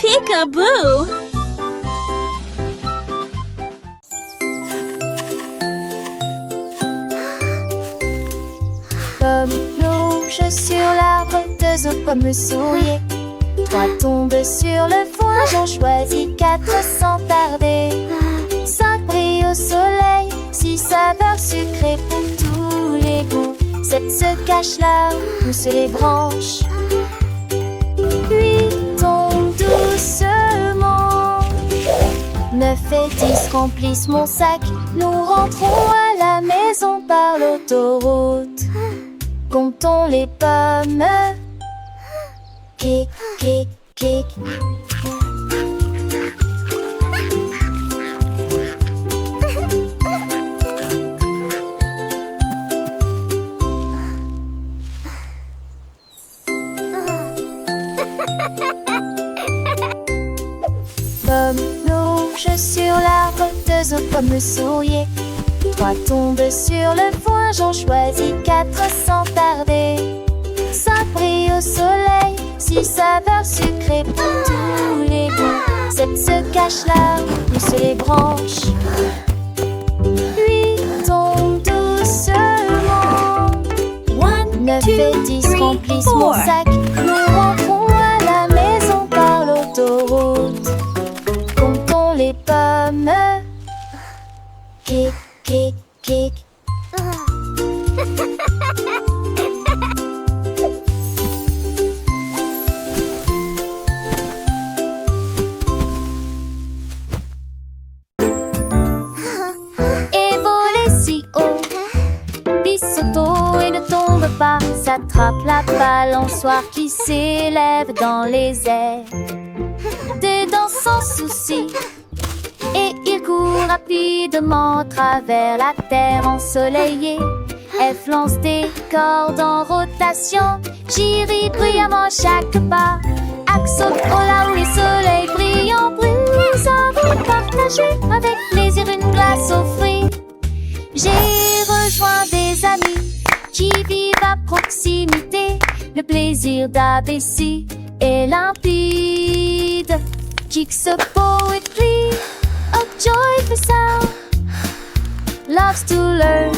Peekaboo! Comme plonge sur l'arbre, deux autres pommes souillées. Trois tombent sur le foin, j'en choisis quatre sans tarder. Cinq brillent au soleil, six saveurs sucrées pour tous les goûts. Sept se cachent là, poussent les branches. Huit tombent doucement. 9 et 10 remplissent mon sac. Nous rentrons à la maison par l'autoroute. Comptons les pommes. Kick, kick, kick. Pommes plongent sur l'arbre, deux autres pommes souillées. Trois tombent sur le foin, j'en choisis quatre sans tarder. Cinq brillent au soleil, six saveurs sucrées pour tous les goûts. Sept se cachent là, poussent les branches. Huit tombent doucement. 9 et 10 remplissent mon sac. Nous rentrons à la maison par l'autoroute. Comptons les pommes. Kick, kick, kick. Et voler si haut, puis saute et ne tombe pas, s'attrape la balançoire qui s'élève dans les airs. Dedans sans souci, et il court rapidement travers la terre ensoleillée. Elle lance des cordes en rotation, gire bruyamment chaque pas. Axe au là où les soleils brillants brûlent, avant de partager avec plaisir une glace aux fruits. J'ai rejoint des amis qui vivent à proximité. Le plaisir d'ABC est limpide. Kicks a poetry, a joyful sound. Loves to learn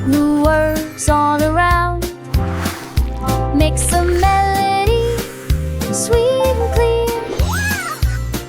new words all around. Makes a melody sweet and clear.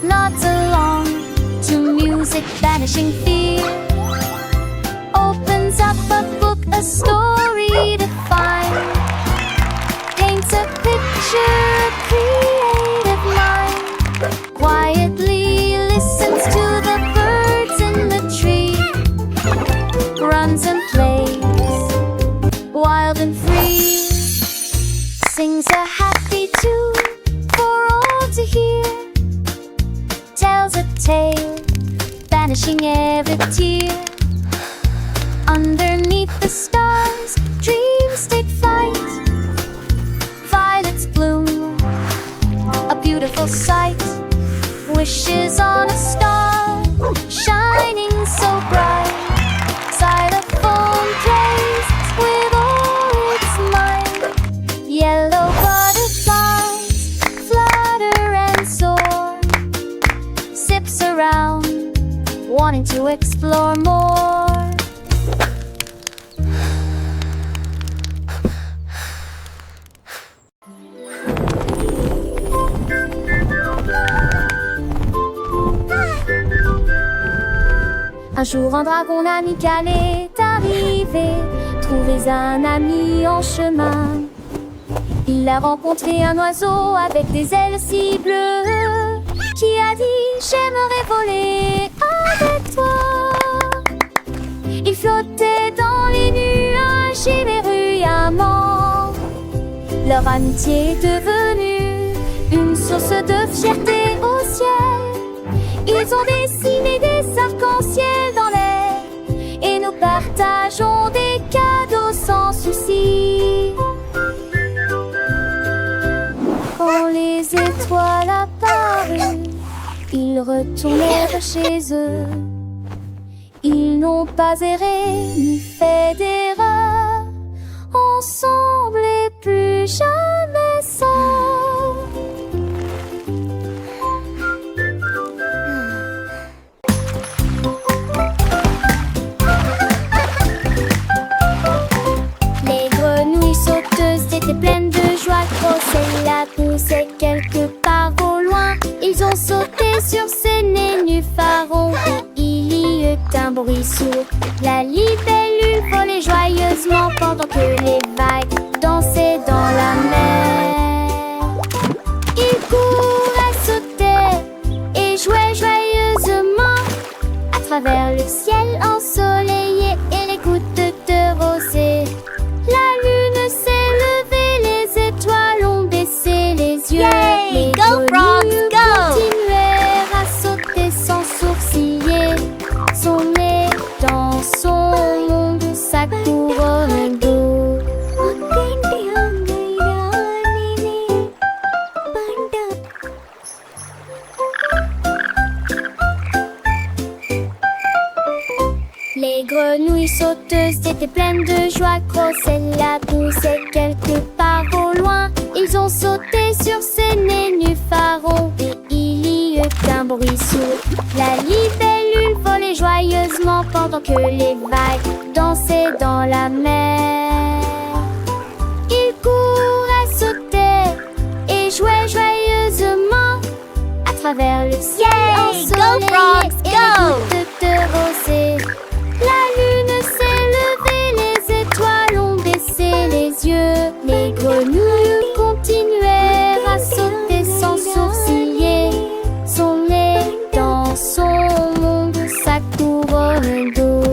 Nods along to music, banishing fear. Opens up a book, a story to find. Paints a picture, a creative mind. Quietly listens to the birds in the tree. Runs and plays, wild and free. Sings a happy tune for all to hear. Tells a tale, banishing every tear. Underneath the stars, dreams take flight. Violets bloom, a beautiful sight. Wishes on a star, shining so bright. Xylophone plays with all its might. Yellow butterflies flutter and soar. Zips around, wanting to explore more. Un jour un dragon amical est arrivé, trouver un ami en chemin. Il a rencontré un oiseau avec des ailes si bleues, qui a dit j'aimerais voler avec toi. Il flottait dans les nuages imméruamment. Leur amitié est devenue une source de fierté au ciel. Ils ont dessiné des arcs-en-ciel dans l'air, et nous partageons des cadeaux sans souci. Quand les étoiles apparurent, ils retournèrent chez eux. Ils n'ont pas erré ni fait d'erreur, ensemble et plus jamais seuls. c'est quelque part au loin. Ils ont sauté sur ces nénuphars. Il y eut un bruit sourd. La libellule volait joyeusement pendant que les vagues dansaient dans la mer. Il courait, sautait et jouait joyeusement à travers le ciel ensoleillé et les gouttes de rosée. La lune s'est levée, les étoiles ont baissé les yeux. Yay! Les Go, frogs, go! continuèrent à sauter sans sourciller. Son nez dans son monde, sa couronne d'eau. Les grenouilles sauteuses étaient pleines de joie. Crocella poussait quelque part au loin. Ils ont sauté sur ces nénuphars et il y eut un bruit sourd. La libellule volait joyeusement pendant que les vagues dansaient dans la mer. Il courait, sautait et jouait joyeusement à travers le ciel Yay! Go, ensoleillé frogs, et go! les gouttes de rosée. La lune s'est levée, les étoiles ont baissé les yeux. Les grenouilles continuèrent à sauter sans sourciller. Son nez dans son monde, sa couronne d'eau.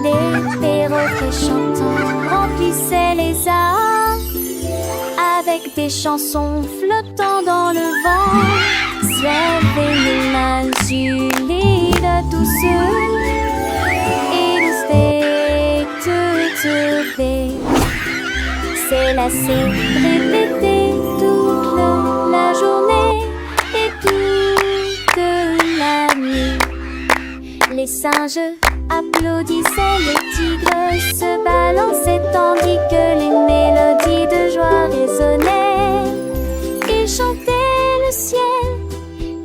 Les perroquets chantants remplissaient les airs avec des chansons flottant dans le vent. Ciel et les mains sur l'île douceur et le spectre c'est lassé, répété toute la journée et toute la nuit. Les singes applaudissaient, les tigres se balançaient tandis que les mélodies de joie résonnaient. Ils chantaient le ciel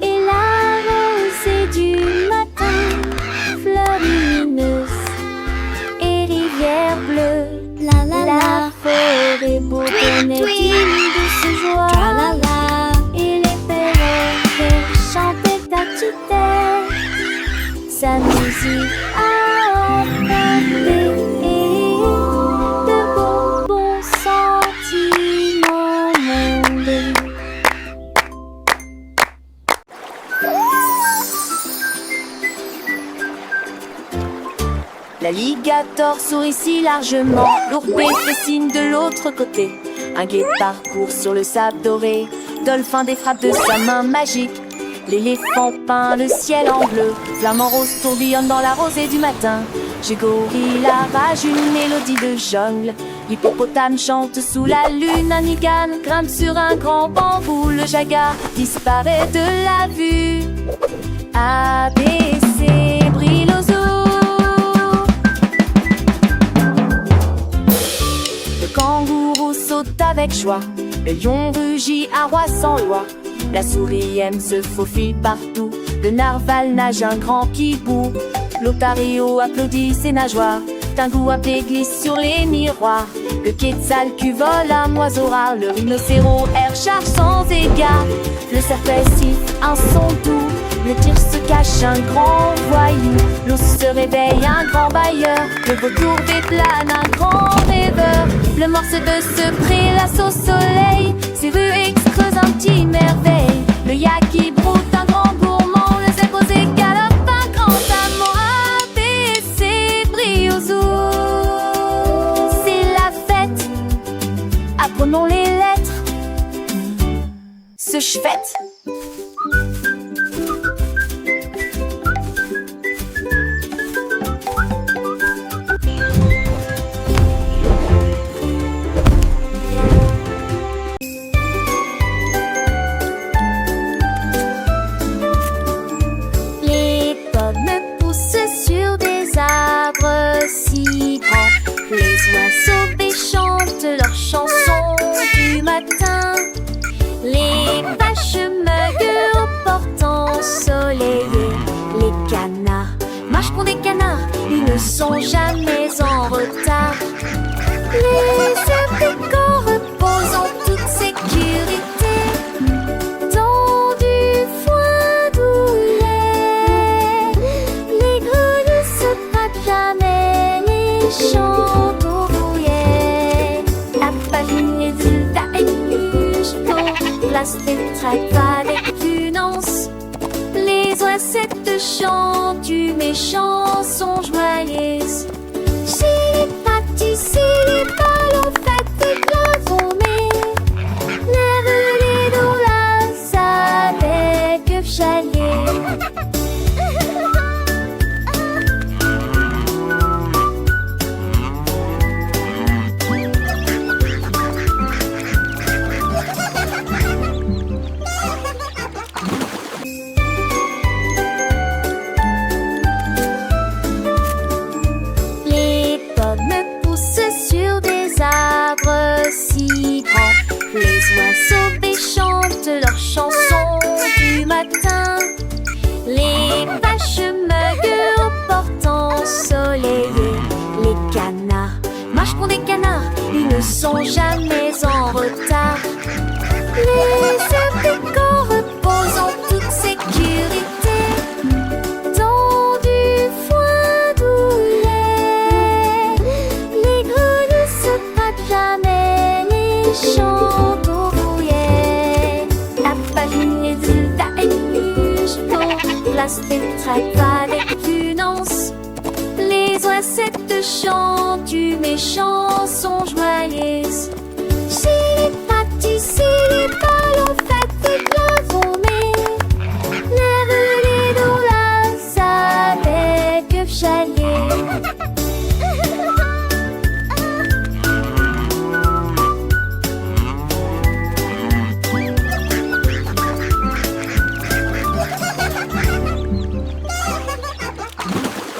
et la rosée du matin, fleurs lumineuses et rivières bleues. La forêt bourdonnait d'une douce joie. Et les perroquets chantaient à tue-tête. Sa musique a emporté de bons sentiments mondains. L'alligator sourit si largement, l'ourpé fait signe de l'autre côté. Un guépard court sur le sable doré, Dolphin des frappes de sa main magique. L'éléphant peint le ciel en bleu, Flamant rose tourbillonne dans la rosée du matin. Chez Gorille rage une mélodie de jungle. L'hippopotame chante sous la lune, un iguane grimpe sur un grand bambou. Le jaguar disparaît de la vue. A, B, C, brille aux eaux. Le kangourou saute avec joie, le lion rugit, un roi sans loi. La souris aime se faufiler partout, le narval nage un grand kibou. L'otario applaudit ses nageoires, Tingou appelé glisse sur les miroirs. Le quetzalcoatl vole un oiseau rare, le rhinocéros erre charge sans égard. Le cerflet siffle un son doux, le tigre se cache un grand voyou. L'ours se réveille un grand bailleur, le vautour déplane un grand rêveur. Le morse de ce pré lasse au soleil, ses rues creusent un petit merveille. Le yaki broute un grand gourmand, le zèbre galope un grand amant. A, B, C, brille aux eaux. C'est la fête, apprenons les lettres. Ce chouette. sont jamais en retard. Les abricots reposent en toute sécurité dans du foin douillet. Les grenouilles se battent jamais, les champs ouvriers. La famille de la pour la spectacle avec prudence. Les oisettes chantent du méchant sont joyeuses. Chez les pâtissiers, les ballons faits de glasonnés. Lève les dollars avec chalier. Si grands, les oiseaux chantent leurs chansons du matin. Les vaches meugles au portant ensoleillé. Les canards marchent pour des canards, ils ne sont jamais en retard. Les abricots reposent en toute sécurité dans du foin douillet. Les grenouilles se battent jamais, les champs ouvriers. La famille de la pour la spectacle avec prudence. Les oisettes chantent du méchant sont joyeux.